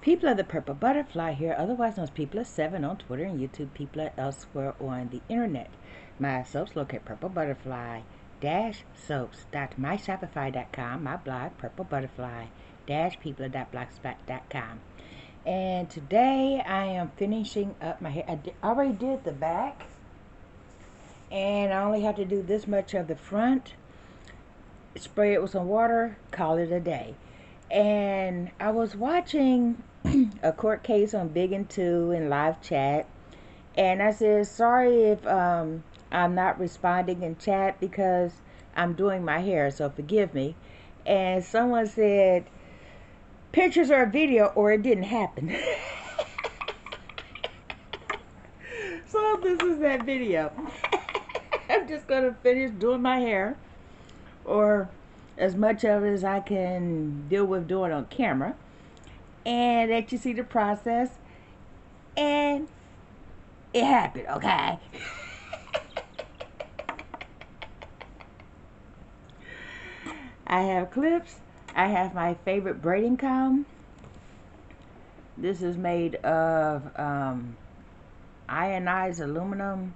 People of the Purple Butterfly here, otherwise known as People of 7 on Twitter and YouTube, People of elsewhere on the internet. My soaps located PurpleButterfly-soaps.myshopify.com, my blog, PurpleButterfly-people.blogspot.com. And today I am finishing up my hair. I already did the back, and I only have to do this much of the front. Spray it with some water, call it a day. And I was watching a court case on Big and Two in live chat, and I said, sorry if I'm not responding in chat because I'm doing my hair, so forgive me. And someone said, pictures or a video or it didn't happen. So this is that video. I'm just going to finish doing my hair, or as much of it as I can deal with doing on camera, and let you see the process. And it happened, okay? I have clips. I have my favorite braiding comb. This is made of ionized aluminum,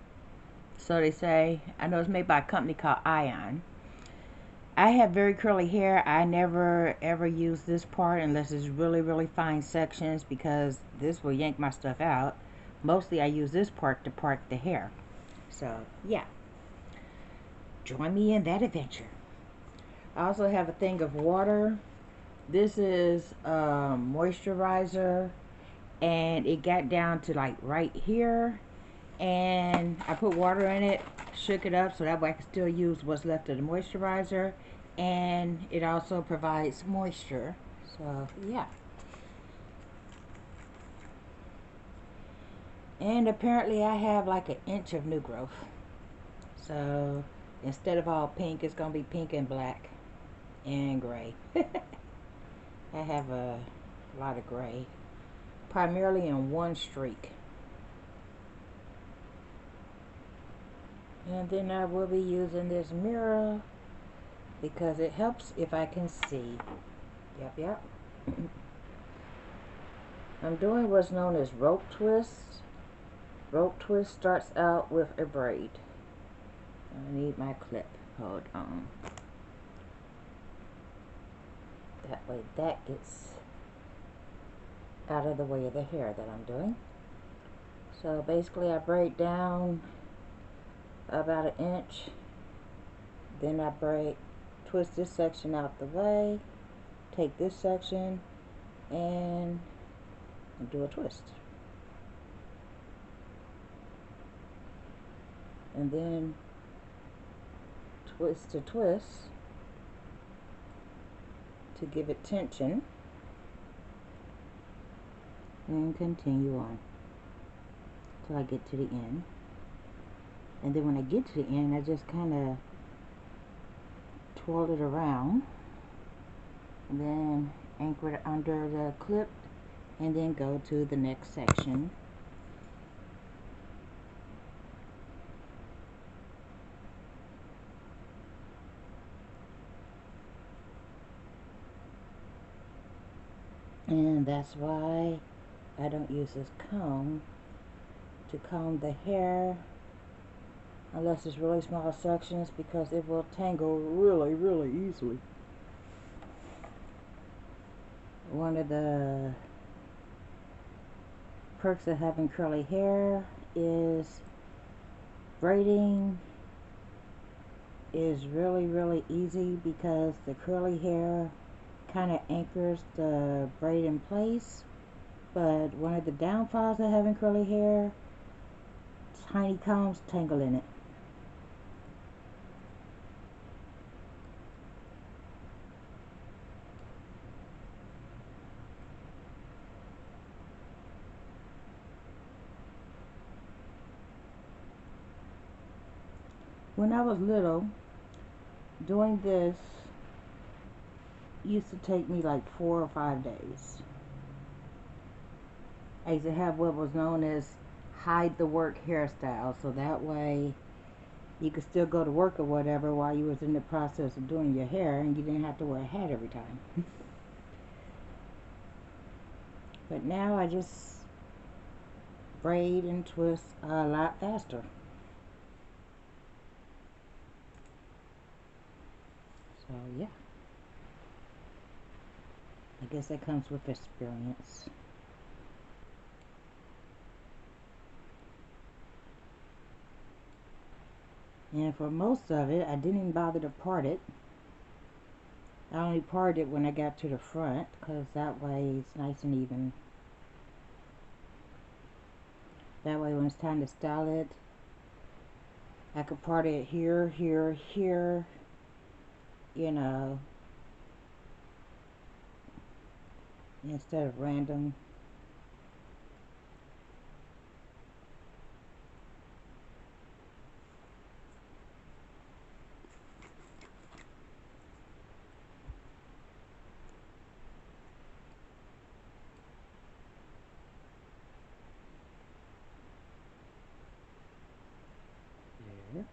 so they say. I know it's made by a company called Ion. I have very curly hair. I never ever use this part unless it's really fine sections, because this will yank my stuff out. Mostly I use this part to part the hair. So yeah, join me in that adventure. I also have a thing of water. This is moisturizer, and it got down to like right here, and I put water in it, shook it up so that way I can still use what's left of the moisturizer, and it also provides moisture. So yeah. And apparently I have like an inch of new growth, so instead of all pink, it's gonna be pink and black and gray. I have a lot of gray, primarily in one streak. And then I will be using this mirror because it helps if I can see. Yep. I'm doing what's known as rope twist. Rope twist starts out with a braid. I need my clip. Hold on. That way that gets out of the way of the hair that I'm doing. So basically I braid down about an inch, then I twist this section out the way, take this section and do a twist, and then twist to twist to give it tension, and continue on till I get to the end. And then when I get to the end, I just kind of twirl it around and then anchor it under the clip, and then go to the next section. And that's why I don't use this comb to comb the hair unless it's really small sections, because it will tangle really easily. One of the perks of having curly hair is braiding is really easy, because the curly hair kind of anchors the braid in place. But one of the downfalls of having curly hair, tiny combs tangle in it. When I was little, doing this used to take me like 4 or 5 days. I used to have what was known as hide the work hairstyle, so that way you could still go to work or whatever while you was in the process of doing your hair, and you didn't have to wear a hat every time. But now I just braid and twist a lot faster. So yeah, I guess that comes with experience. And for most of it, I didn't even bother to part it. I only parted it when I got to the front, because that way it's nice and even. That way when it's time to style it, I could part it here, here, here, you know, instead of random. There.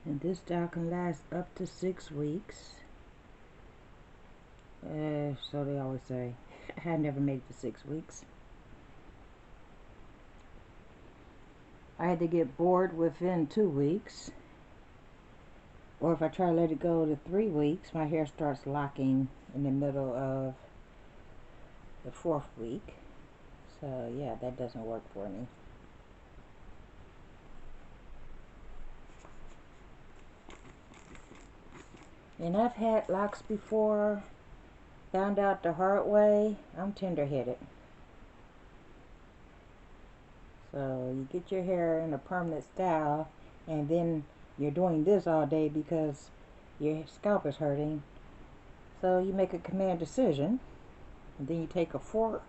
And this style can last up to 6 weeks. So they always say. I never made it to 6 weeks. I had to get bored within 2 weeks. Or if I try to let it go to 3 weeks, my hair starts locking in the middle of the 4th week. So yeah, that doesn't work for me. And I've had locks before, found out the hard way. I'm tender-headed. So you get your hair in a permanent style, and then you're doing this all day because your scalp is hurting. So you make a command decision, and then you take a fork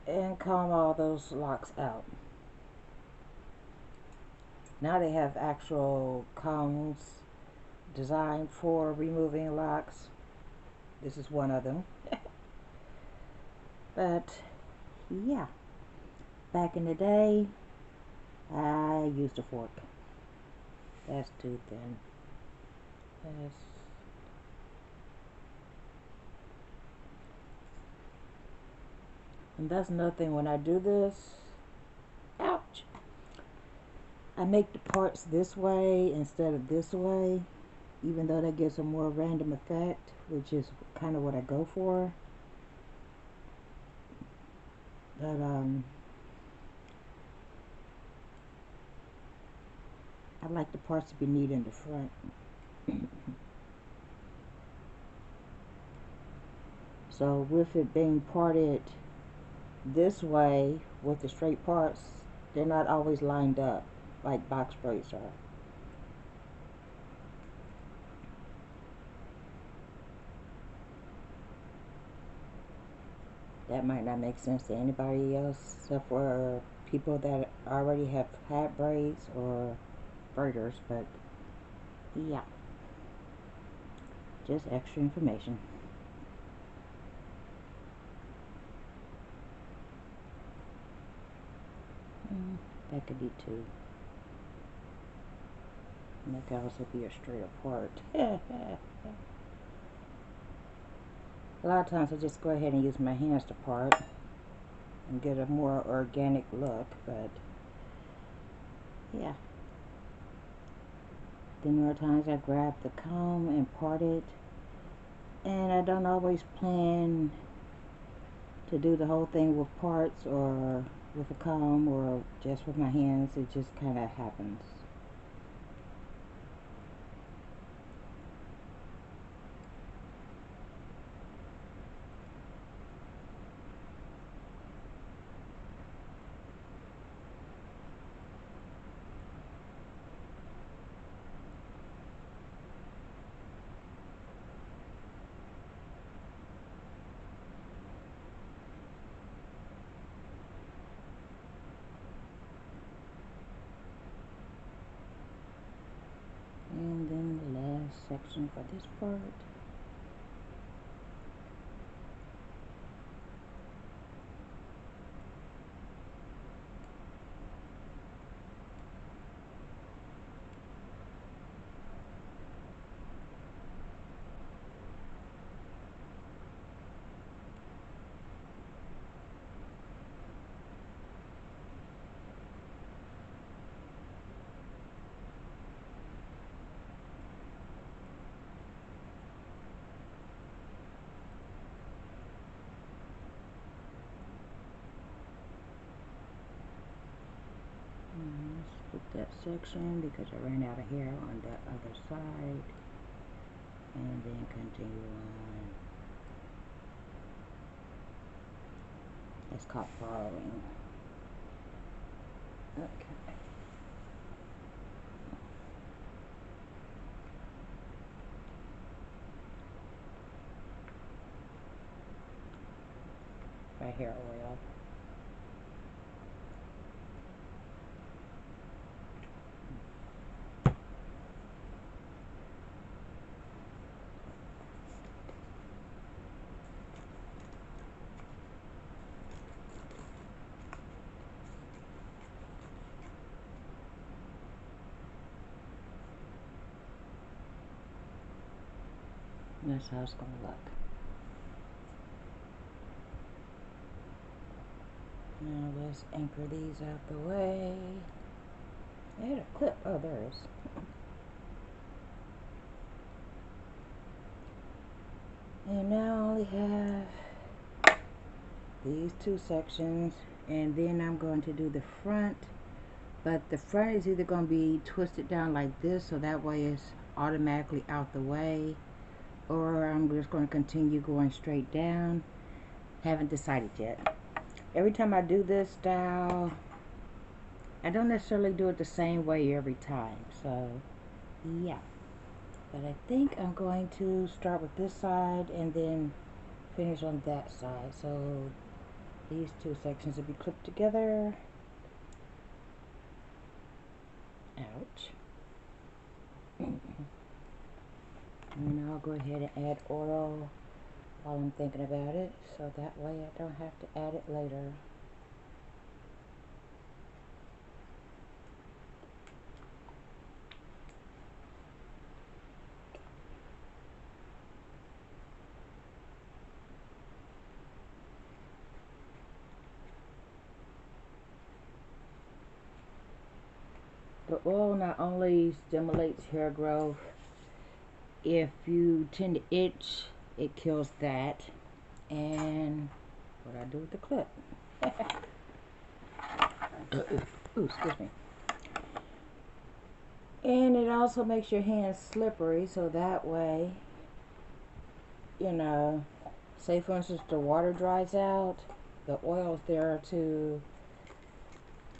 and comb all those locks out. Now they have actual combs designed for removing locks. This is one of them. But yeah, back in the day, I used a fork. That's too thin. And that's another thing, when I do this, ouch, I make the parts this way instead of this way, even though that gives a more random effect, which is kind of what I go for. But I like the parts to be neat in the front. So with it being parted this way with the straight parts, they're not always lined up like box braids are. That might not make sense to anybody else except for people that already have had braids or braiders, but yeah, just extra information. That could be 2. And that could also be a straight apart. A lot of times I just go ahead and use my hands to part and get a more organic look, but yeah. Then there are times I grab the comb and part it, and I don't always plan to do the whole thing with parts or with a comb or just with my hands. It just kind of happens. section for this part. Split that section because I ran out of hair on that other side, and then continue on. That's called borrowing. Okay. My hair oil. That's how it's going to look. Now let's anchor these out the way. I had a clip. Oh, there it is. And now I only have these two sections, and then I'm going to do the front. But the front is either going to be twisted down like this, so that way it's automatically out the way, or I'm just going to continue going straight down. Haven't decided yet. Every time I do this style, I don't necessarily do it the same way every time, so yeah. But I think I'm going to start with this side and then finish on that side. So these two sections will be clipped together. Ouch. And I'll go ahead and add oil while I'm thinking about it, so that way I don't have to add it later. The oil not only stimulates hair growth, if you tend to itch, it kills that. And what I do with the clip. Ooh, excuse me. And it also makes your hands slippery, so that way, you know, say for instance the water dries out, the oil's there to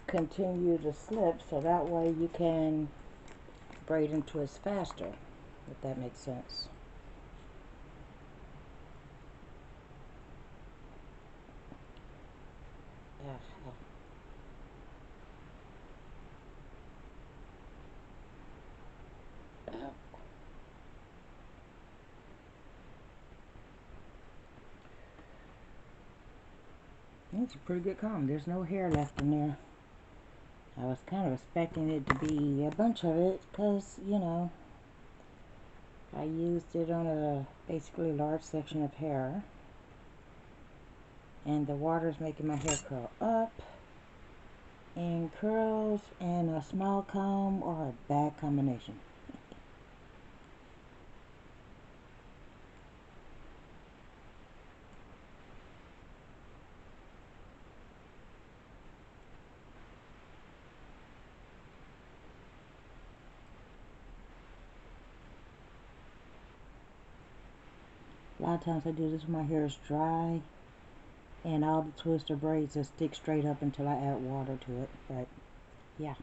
continue to slip, so that way you can braid and twist faster, if that makes sense. It's a pretty good comb. There's no hair left in there. I was kind of expecting it to be a bunch of it because, you know, I used it on a basically large section of hair. And the water's making my hair curl up. And curls and a small comb are a bad combination. A lot of times I do this when my hair is dry and all the twister braids just stick straight up until I add water to it. But yeah.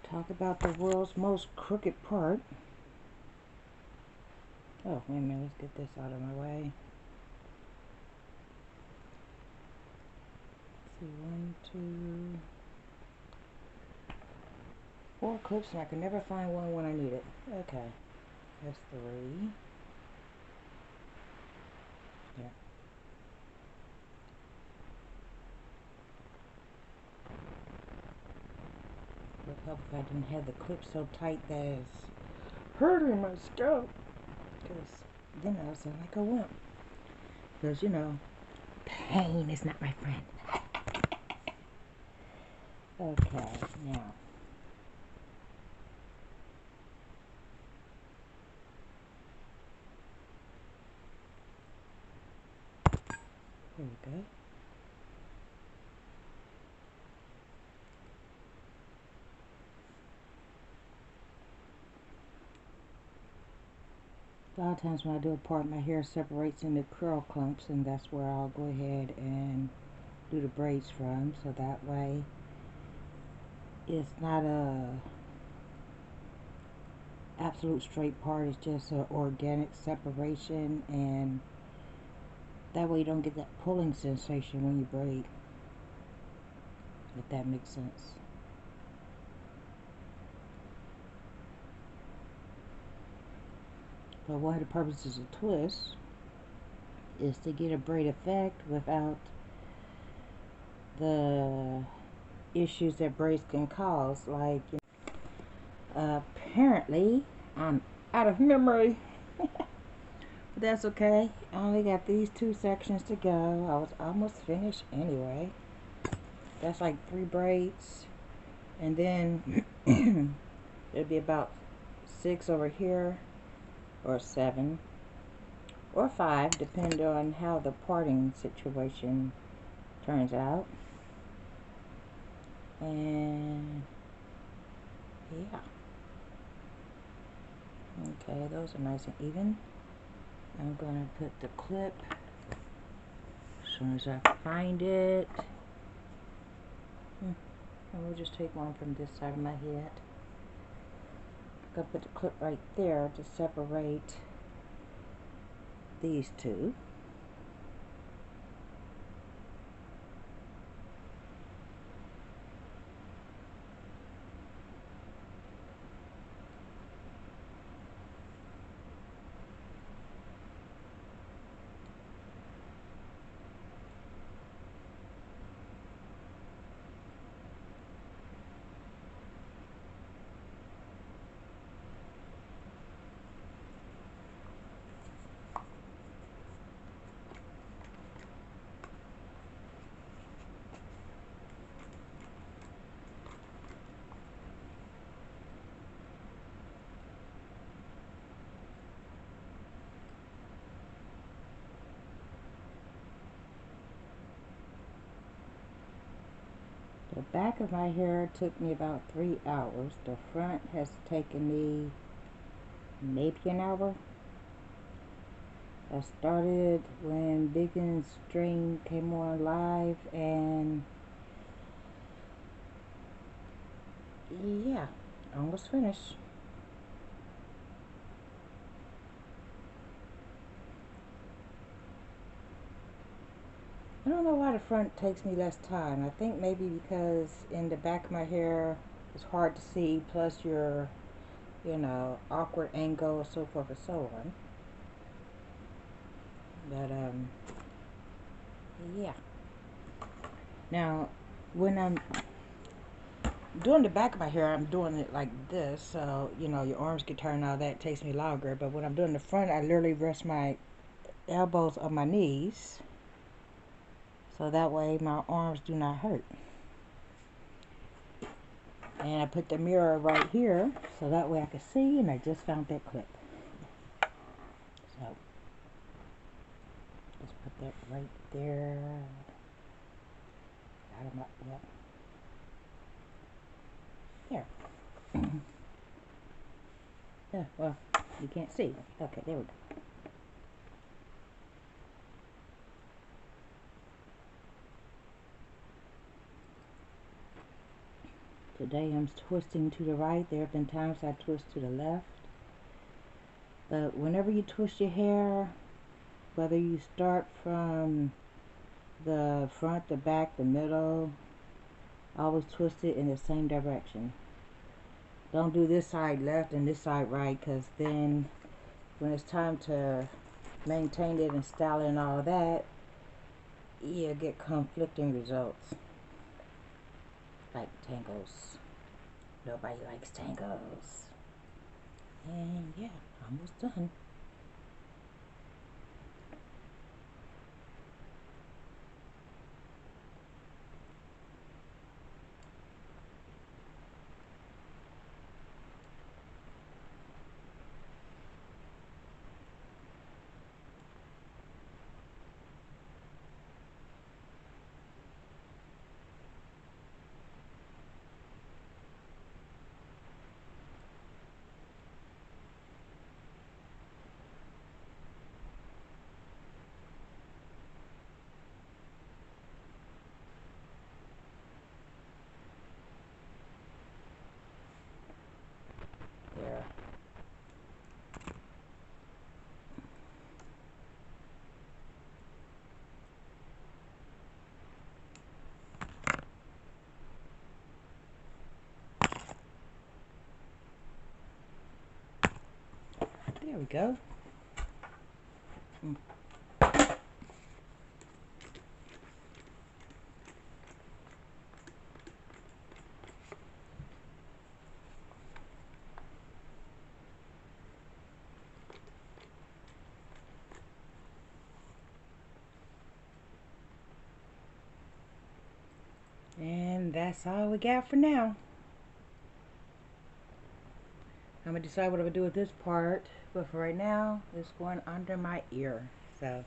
Talk about the world's most crooked part. Oh, wait a minute, let's get this out of my way. see, 1, 2, 4 clips, and I can never find one when I need it. Okay, that's 3. Yeah. It would help if I didn't have the clip so tight that it's hurting my scalp. Because then I'll sound like a wimp. Because, you know, pain is not my friend. Okay, now. There we go. A lot of times when I do a part, my hair separates into curl clumps, and that's where I'll go ahead and do the braids from, so that way it's not a absolute straight part, it's just an organic separation, and that way you don't get that pulling sensation when you braid, if that makes sense. But one of the purposes of twists is to get a braid effect without the issues that braids can cause. Like, apparently I'm out of memory. But that's okay. I only got these 2 sections to go. I was almost finished anyway. That's like 3 braids, and then it'll be about 6 over here, or 7 or 5, depending on how the parting situation turns out. And yeah, okay, those are nice and even. I'm gonna put the clip as soon as I find it. And we'll just take one from this side of my head. I'm gonna put the clip right there to separate these 2. The back of my hair took me about 3 hours. The front has taken me maybe an hour. I started when Big and String came on live, and yeah, almost finished. I don't know why the front takes me less time. I think maybe because in the back of my hair it's hard to see, plus your, you know, awkward angle, so forth and so on. But yeah. Now, when I'm doing the back of my hair, I'm doing it like this, so you know your arms can turn, all that takes me longer. But when I'm doing the front, I literally rest my elbows on my knees, so that way my arms do not hurt. And I put the mirror right here, so that way I can see, and I just found that clip. So, just put that right there. Got 'em up, yep. There. Yeah, well, you can't see. Okay, there we go. Today I'm twisting to the right. There have been times I twist to the left. But whenever you twist your hair, whether you start from the front, the back, the middle. Always twist it in the same direction. Don't do this side left and this side right, because then when it's time to maintain it and style it and all that, you'll get conflicting results. Like tangles. Nobody likes tangles. And yeah, almost done. There. There we go. And that's all we got for now. I'm going to decide what I'm going to do with this part. But for right now, it's going under my ear. So,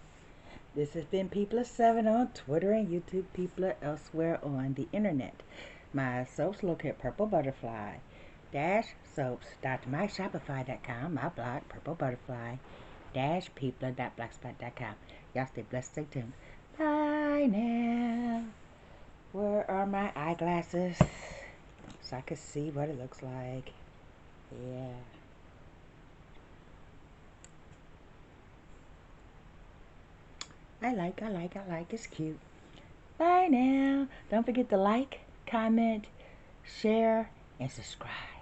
this has been People7 on Twitter and YouTube, People elsewhere on the internet. My soaps located at PurpleButterfly-soaps.myshopify.com. My blog, PurpleButterfly-people.blogspot.com. Y'all stay blessed, stay tuned. Bye now. Where are my eyeglasses? So I can see what it looks like. Yeah. I like. It's cute. Bye now. Don't forget to like, comment, share, and subscribe.